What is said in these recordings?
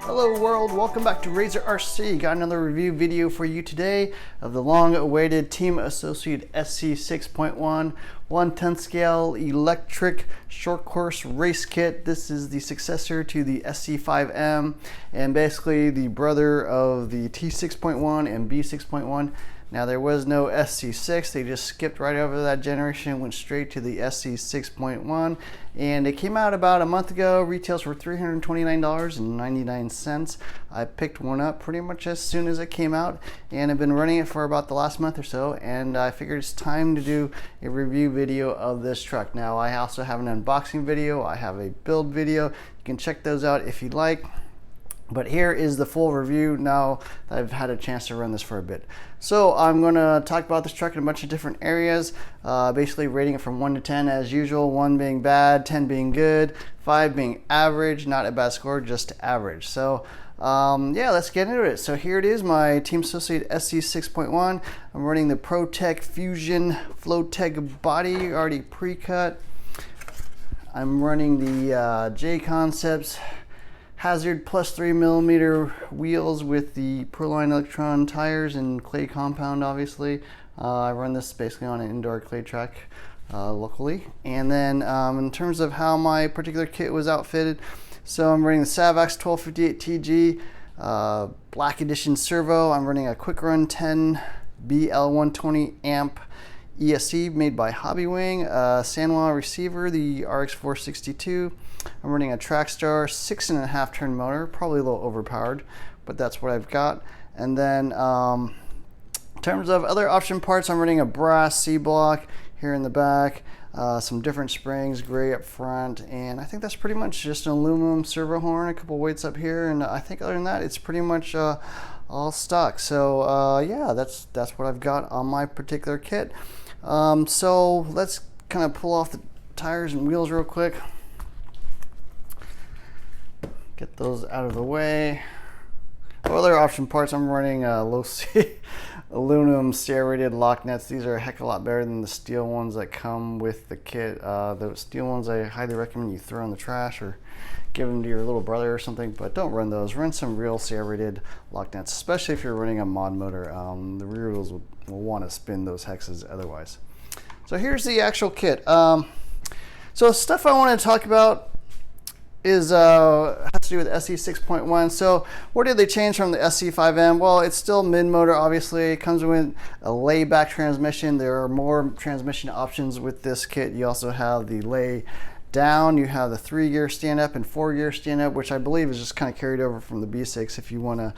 Hello world, welcome back to Razor RC. Got another review video for you today of the long-awaited Team Associated SC6.1 1/10 scale electric short course race kit. This is the successor to the SC5M and basically the brother of the T6.1 and B6.1. Now there was no SC6, they just skipped right over that generation, went straight to the SC6.1, and it came out about a month ago. Retails for $329.99. I picked one up pretty much as soon as it came out, and I've been running it for about the last month or so, and I figured it's time to do a review video of this truck. Now I also have an unboxing video, I have a build video, you can check those out if you'd like. But here is the full review now that I've had a chance to run this for a bit. So I'm going to talk about this truck in a bunch of different areas, basically rating it from 1 to 10 as usual, 1 being bad, 10 being good, 5 being average, not a bad score, just average. So yeah, let's get into it. So here it is, my Team Associated SC6.1. I'm running the ProTech Fusion Flowtech body, already pre-cut. I'm running the J Concepts Hazard plus 3mm wheels with the Proline Electron tires and clay compound, obviously. I run this basically on an indoor clay track locally. And then in terms of how my particular kit was outfitted, so I'm running the Savax 1258 TG Black Edition servo. I'm running a Quick Run 10 BL120 amp ESC made by Hobbywing, Sanwa receiver, the RX462. I'm running a Trackstar 6.5 turn motor, probably a little overpowered, but that's what I've got. And then in terms of other option parts, I'm running a brass C-block here in the back, some different springs, gray up front, and I think that's pretty much just an aluminum servo horn, a couple weights up here, and I think other than that, it's pretty much all stock. So yeah, that's what I've got on my particular kit. So let's kind of pull off the tires and wheels real quick. Get those out of the way. Other option parts, I'm running low C aluminum serrated lock nuts. These are a heck of a lot better than the steel ones that come with the kit. The steel ones I highly recommend you throw in the trash or give them to your little brother or something, but don't run those. Run some real serrated lock nuts, especially if you're running a mod motor. The rear wheels will want to spin those hexes otherwise. So here's the actual kit. So stuff I want to talk about is has to do with SC6.1. So what did they change from the SC5M? Well, it's still mid-motor, obviously. It comes with a layback transmission. There are more transmission options with this kit. You also have the lay down, you have the 3-gear stand-up and 4-gear stand-up, which I believe is just kind of carried over from the B6 if you want to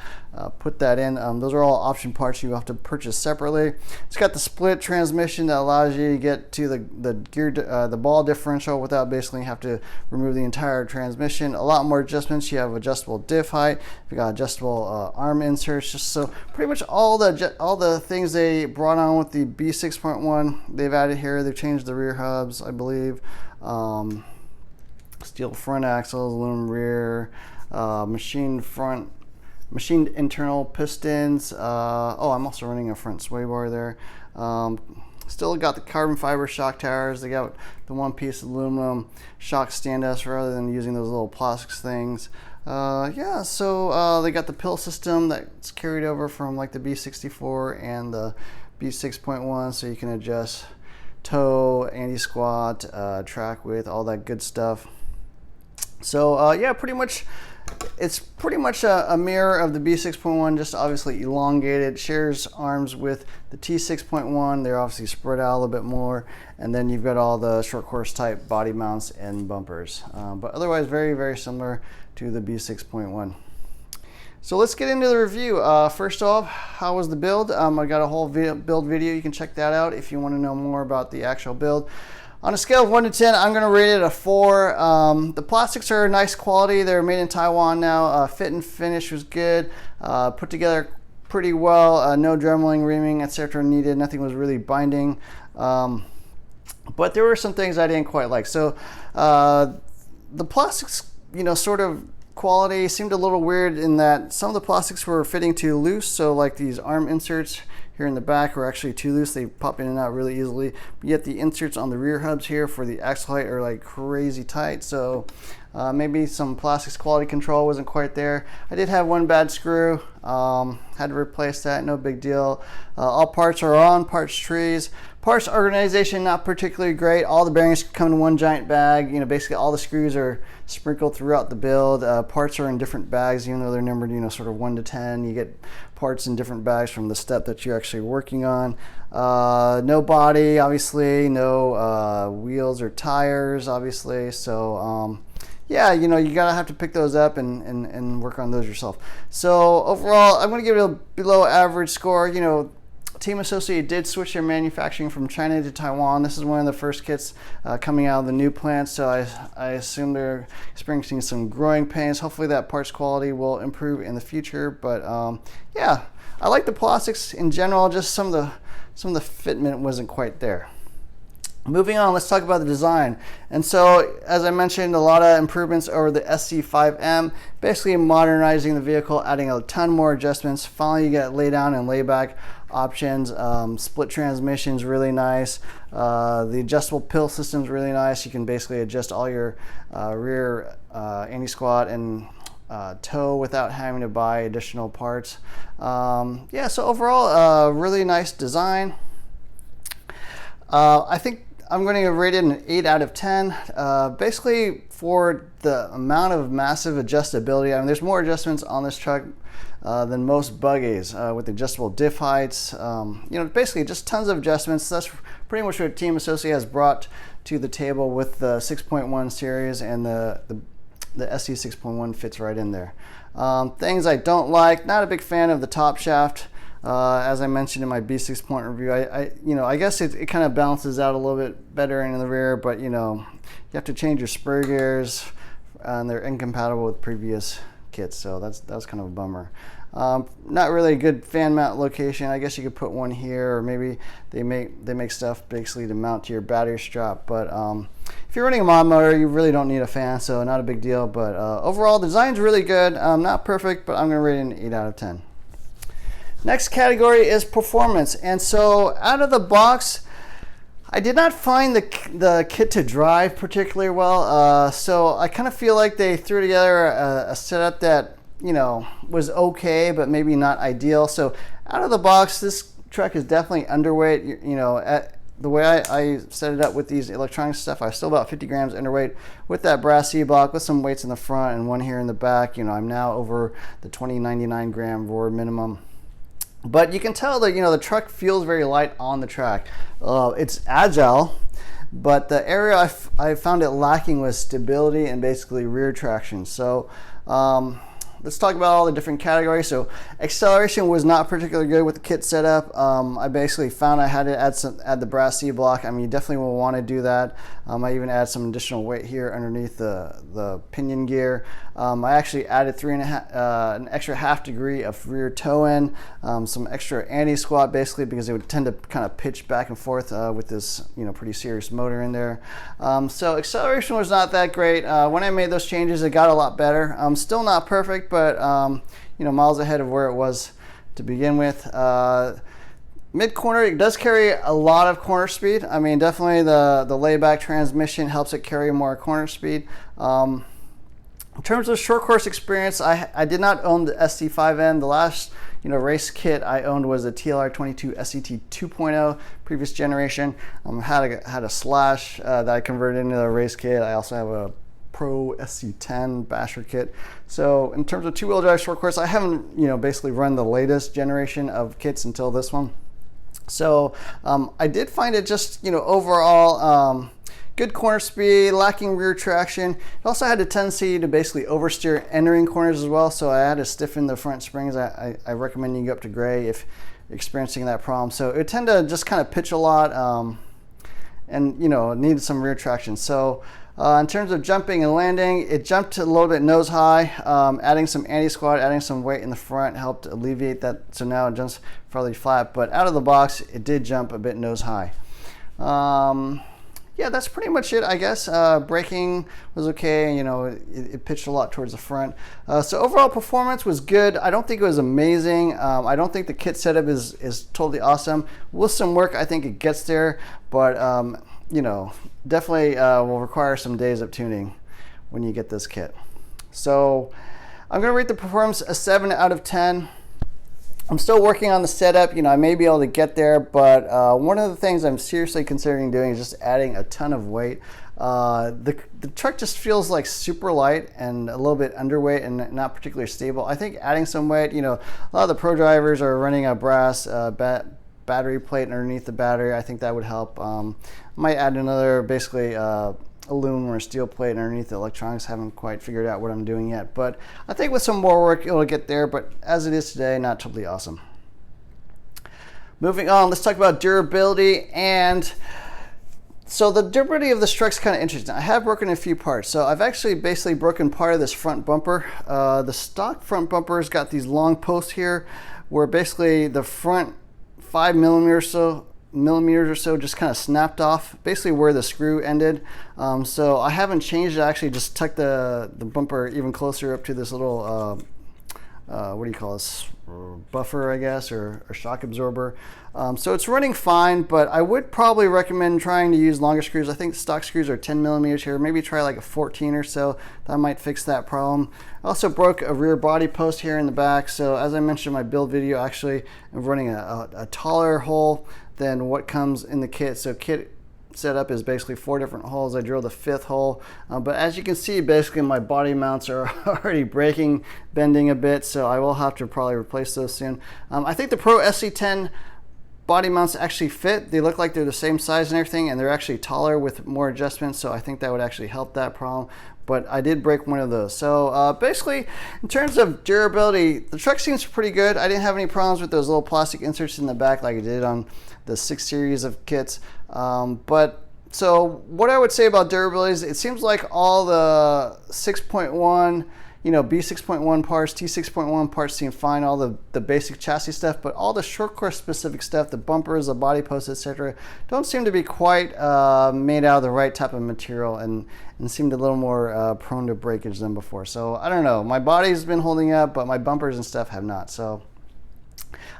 put that in. Those are all option parts you have to purchase separately. It's got the split transmission that allows you to get to the ball differential without basically have to remove the entire transmission. A lot more adjustments. You have adjustable diff height, you got adjustable arm inserts, just so pretty much all the things they brought on with the B6.1 they've added here. They've changed the rear hubs, I believe. Steel front axles, aluminum rear, machined internal pistons. Oh, I'm also running a front sway bar there. Still got the carbon fiber shock tires. They got the one piece aluminum shock stand-ups rather than using those little plastics things. Yeah, so they got the pill system that's carried over from like the B64 and the B6.1, so you can adjust toe, anti-squat, track width, all that good stuff. So yeah, it's pretty much a mirror of the B6.1, just obviously elongated. Shares arms with the T6.1. They're obviously spread out a little bit more, and then you've got all the short course type body mounts and bumpers, but otherwise very, very similar to the B6.1. So let's get into the review. First off, how was the build? I got a whole build video. You can check that out if you want to know more about the actual build. On a scale of 1 to 10, I'm going to rate it a 4. The plastics are nice quality. They're made in Taiwan now. Fit and finish was good. Put together pretty well. No dremeling, reaming, etc. needed. Nothing was really binding. But there were some things I didn't quite like. So the plastics, sort of quality seemed a little weird in that some of the plastics were fitting too loose. So like these arm inserts here in the back are actually too loose. They pop in and out really easily. But yet the inserts on the rear hubs here for the axle height are like crazy tight. So maybe some plastics quality control wasn't quite there. I did have one bad screw. Had to replace that, no big deal. All parts are on parts trees. Parts organization not particularly great. All the bearings come in one giant bag. You know, basically all the screws are sprinkled throughout the build. Parts are in different bags, even though they're numbered, you know, sort of 1 to 10. You get parts in different bags from the step that you're actually working on. No body, obviously. No wheels or tires, obviously. So yeah, you know, you gotta have to pick those up and work on those yourself. So overall, I'm gonna give it a below average score. You know, Team Associated did switch their manufacturing from China to Taiwan. This is one of the first kits coming out of the new plant, so I assume they're experiencing some growing pains. Hopefully that parts quality will improve in the future. But yeah, I like the plastics in general. Just some of the fitment wasn't quite there. Moving on, let's talk about the design. And so, as I mentioned, a lot of improvements over the SC5M, basically modernizing the vehicle, adding a ton more adjustments. Finally, you get lay down and lay back options. Split transmission's really nice. The adjustable pill system's really nice. You can basically adjust all your rear anti-squat and tow without having to buy additional parts. Yeah, so overall, really nice design. I think I'm going to rate it an 8 out of 10. Basically, for the amount of massive adjustability, I mean, there's more adjustments on this truck than most buggies with adjustable diff heights. You know, basically just tons of adjustments. That's pretty much what Team Associated has brought to the table with the 6.1 series, and the SC6.1 fits right in there. Things I don't like, not a big fan of the top shaft. As I mentioned in my B6 point review, I guess it kind of balances out a little bit better in the rear, but you know, you have to change your spur gears, and they're incompatible with previous kits, so that's kind of a bummer. Not really a good fan mount location. I guess you could put one here, or maybe they make stuff basically to mount to your battery strap. But if you're running a mod motor, you really don't need a fan, so not a big deal. But overall, the design's really good. Not perfect, but I'm going to rate it an 8 out of 10. Next category is performance, and so out of the box, I did not find the kit to drive particularly well. So I kind of feel like they threw together a setup that, you know, was okay, but maybe not ideal. So out of the box, this truck is definitely underweight. You know, the way I set it up with these electronic stuff, I was still about 50 grams underweight with that brass C-block, with some weights in the front and one here in the back. You know, I'm now over the 2099 gram ROAR minimum. But you can tell that, you know, the truck feels very light on the track. It's agile, but the area I found it lacking was stability and basically rear traction. So let's talk about all the different categories. So acceleration was not particularly good with the kit setup. I basically found I had to add the brass C-block. I mean, you definitely will want to do that. I even add some additional weight here underneath the pinion gear. I actually added an extra ½ degree of rear toe in, some extra anti-squat basically because it would tend to kind of pitch back and forth with this, you know, pretty serious motor in there. So acceleration was not that great. When I made those changes, it got a lot better. Still not perfect, but you know, miles ahead of where it was to begin with. Mid corner, it does carry a lot of corner speed. I mean, definitely the layback transmission helps it carry more corner speed. In terms of short course experience, I did not own the SC5M. The last, you know, race kit I owned was a TLR22 SCT 2.0, previous generation. Had a Slash that I converted into a race kit. I also have a Pro SC10 basher kit. So in terms of two-wheel drive short course, I haven't, you know, basically run the latest generation of kits until this one. So I did find it just, you know, overall good corner speed, lacking rear traction. It also had a tendency to basically oversteer entering corners as well, so I had to stiffen the front springs. I recommend you go up to gray if you're experiencing that problem. So it tended to just kind of pitch a lot, and, you know, needed some rear traction. So in terms of jumping and landing, it jumped a little bit nose high. Adding some anti-squat, adding some weight in the front helped alleviate that, so now it jumps fairly flat. But out of the box, it did jump a bit nose high. yeah, that's pretty much it, I guess. Braking was okay. You know, it pitched a lot towards the front. So overall performance was good. I don't think it was amazing. I don't think the kit setup is totally awesome. With some work, I think it gets there, but you know, definitely will require some days of tuning when you get this kit. So I'm going to rate the performance a 7 out of 10. I'm still working on the setup. You know, I may be able to get there, but one of the things I'm seriously considering doing is just adding a ton of weight. The truck just feels like super light and a little bit underweight and not particularly stable. I think adding some weight, you know, a lot of the pro drivers are running a brass battery plate underneath the battery. I think that would help. Might add another basically aluminum or steel plate underneath the electronics. Haven't quite figured out what I'm doing yet, but I think with some more work it'll get there, but as it is today, not totally awesome. Moving on, let's talk about durability. And so the durability of this truck's kind of interesting. I have broken a few parts. So I've actually basically broken part of this front bumper. The stock front bumper's got these long posts here where basically the front 5 millimeters or so just kind of snapped off, basically where the screw ended. So I haven't changed it. I actually just tucked the bumper even closer up to this little what do you call this, buffer, I guess, or shock absorber. So it's running fine, but I would probably recommend trying to use longer screws. I think stock screws are 10 millimeters here. Maybe try like a 14 or so. That might fix that problem. I also broke a rear body post here in the back. So as I mentioned in my build video, actually I'm running a taller hole than what comes in the kit. So kit setup is basically 4 different holes. I drilled a 5th hole, but as you can see, basically my body mounts are already breaking, bending a bit, so I will have to probably replace those soon. I think the Pro SC10 body mounts actually fit. They look like they're the same size and everything, and they're actually taller with more adjustments, so I think that would actually help that problem. But I did break one of those. So basically, in terms of durability, the truck seems pretty good. I didn't have any problems with those little plastic inserts in the back like I did on the 6 series of kits. But so what I would say about durability is it seems like all the 6.1, you know, B6.1 parts, T6.1 parts seem fine, all the basic chassis stuff, but all the short course specific stuff, the bumpers, the body posts, etc., don't seem to be quite made out of the right type of material and seemed a little more prone to breakage than before. So I don't know, my body's been holding up, but my bumpers and stuff have not. So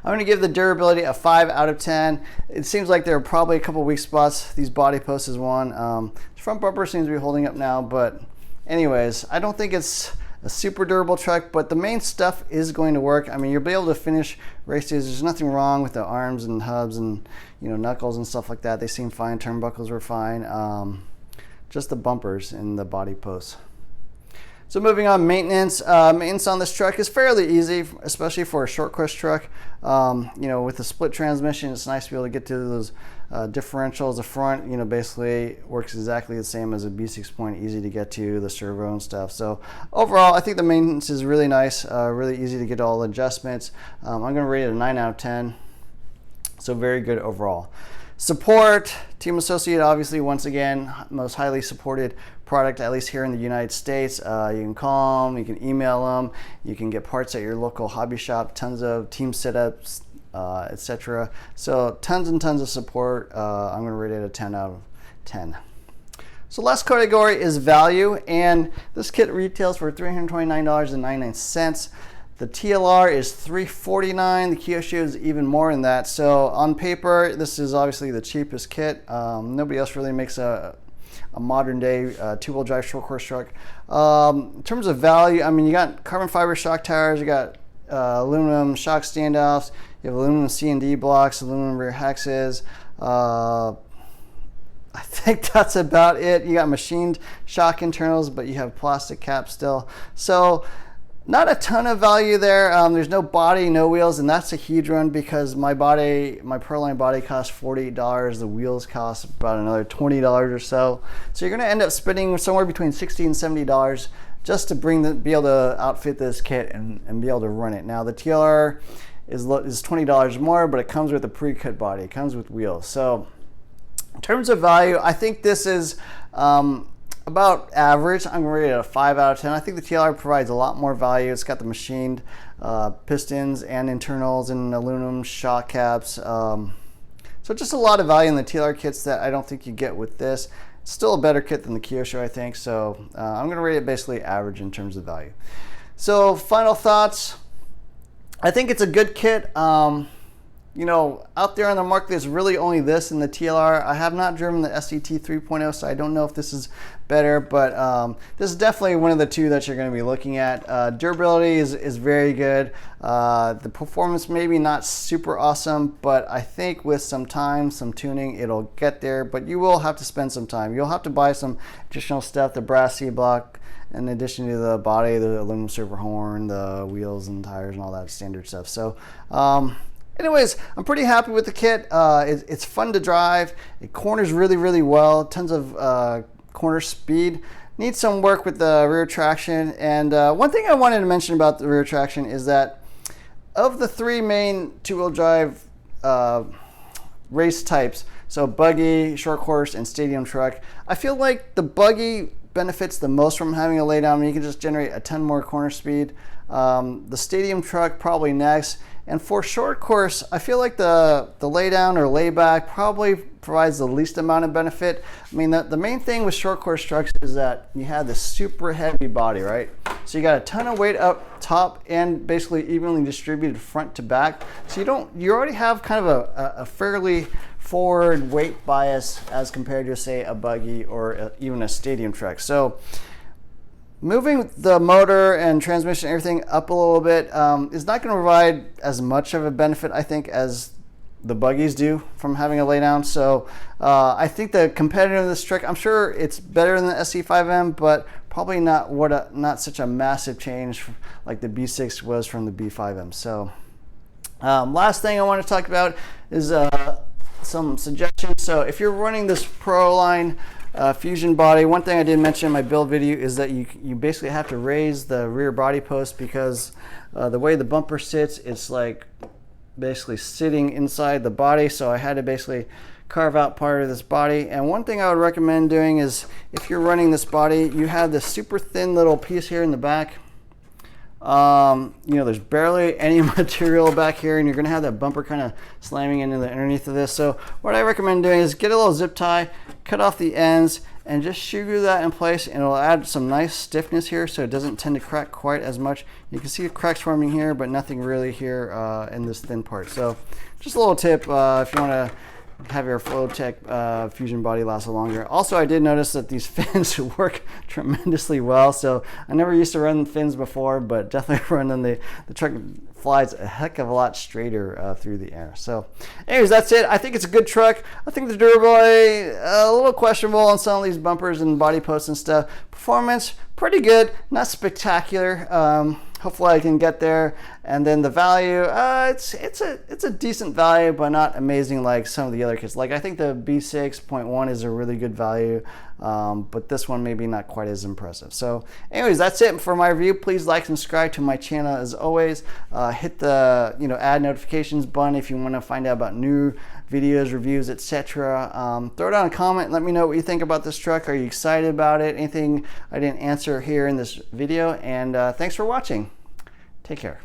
I'm going to give the durability a 5 out of 10. It seems like there are probably a couple weak spots. These body posts is one. The front bumper seems to be holding up now, but anyways, I don't think it's a super durable truck, but the main stuff is going to work. I mean, you'll be able to finish races. There's nothing wrong with the arms and hubs and, you know, knuckles and stuff like that. They seem fine. Turnbuckles were fine. Just the bumpers and the body posts. So moving on, maintenance. Maintenance on this truck is fairly easy, especially for a short course truck. You know, with the split transmission, it's nice to be able to get to those differentials. The front, you know, basically works exactly the same as a B6 point, easy to get to, the servo and stuff. So overall, I think the maintenance is really nice, really easy to get all the adjustments. I'm going to rate it a 9 out of 10. So very good overall. Support, Team Associated, obviously, once again, most highly supported product, at least here in the United States. You can call them, you can email them, you can get parts at your local hobby shop, tons of team setups, etc. So tons and tons of support. I'm going to rate it a 10 out of 10. So last category is value, and this kit retails for $329.99. The TLR is $349. The Kyosho is even more than that. So on paper, this is obviously the cheapest kit. Nobody else really makes a modern day two-wheel drive short course truck. In terms of value, I mean, you got carbon fiber shock tires, you got aluminum shock standoffs, you have aluminum C&D blocks, aluminum rear hexes. I think that's about it. You got machined shock internals, but you have plastic caps still. So not a ton of value there. There's no body, no wheels, and that's a huge one because my Proline body costs $48. The wheels cost about another $20 or so. So you're going to end up spending somewhere between $60 and $70 just to be able to outfit this kit and be able to run it. Now the TLR is $20 more, but it comes with a pre-cut body. It comes with wheels. So in terms of value, I think this is about average. I'm going to rate it a 5 out of 10. I think the TLR provides a lot more value. It's got the machined pistons and internals and aluminum shock caps. So just a lot of value in the TLR kits that I don't think you get with this. It's still a better kit than the Kyosho, I think. So I'm going to rate it basically average in terms of value. So final thoughts. I think it's a good kit. You know, out there on the market, there's really only this in the TLR. I have not driven the SCT 3.0, so I don't know if this is better, but this is definitely one of the two that you're going to be looking at. Durability is very good. The performance maybe not super awesome, but I think with some time, some tuning, it'll get there, but you will have to spend some time. You'll have to buy some additional stuff, the brass C-block, in addition to the body, the aluminum server horn, the wheels and tires and all that standard stuff. So anyways, I'm pretty happy with the kit. It's fun to drive. It corners really, really well. Tons of corner speed. Needs some work with the rear traction. And one thing I wanted to mention about the rear traction is that of the three main two-wheel drive race types, so buggy, short course, and stadium truck, I feel like the buggy benefits the most from having a laydown. I mean, you can just generate a ton more corner speed. The stadium truck probably next. And for short course, I feel like the laydown or layback probably provides the least amount of benefit. I mean, the main thing with short course trucks is that you have this super heavy body, right? So you got a ton of weight up top and basically evenly distributed front to back. So you already have kind of a fairly forward weight bias as compared to, say, a buggy or even a stadium truck. So moving the motor and transmission, everything up a little bit is not going to provide as much of a benefit, I think, as the buggies do from having a laydown. So I think the competitiveness of this truck, I'm sure it's better than the SC5M, but probably not such a massive change like the B6 was from the B5M. So last thing I want to talk about is some suggestions. So if you're running this Pro line Fusion body, one thing I didn't mention in my build video is that you basically have to raise the rear body post because the way the bumper sits, it's like basically sitting inside the body. So I had to basically carve out part of this body. And one thing I would recommend doing is if you're running this body, you have this super thin little piece here in the back. You know, there's barely any material back here, and you're going to have that bumper kind of slamming into the underneath of this. So what I recommend doing is get a little zip tie, cut off the ends, and just screw that in place, and it'll add some nice stiffness here so it doesn't tend to crack quite as much. You can see cracks forming here, but nothing really here in this thin part. So just a little tip if you want to have your Flowtech Fusion body last longer. Also, I did notice that these fins work tremendously well. So I never used to run fins before, but definitely running the truck flies a heck of a lot straighter through the air. So anyways, that's it. I think it's a good truck. I think the durability a little questionable on some of these bumpers and body posts and stuff. Performance pretty good, not spectacular. Hopefully I can get there. And then the value, it's a decent value, but not amazing like some of the other kits. Like I think the B6.1 is a really good value, but this one maybe not quite as impressive. So anyways, that's it for my review. Please like and subscribe to my channel as always. Hit the add notifications button if you want to find out about new videos, reviews, etc. Throw down a comment. Let me know what you think about this truck. Are you excited about it? Anything I didn't answer here in this video? And thanks for watching. Take care.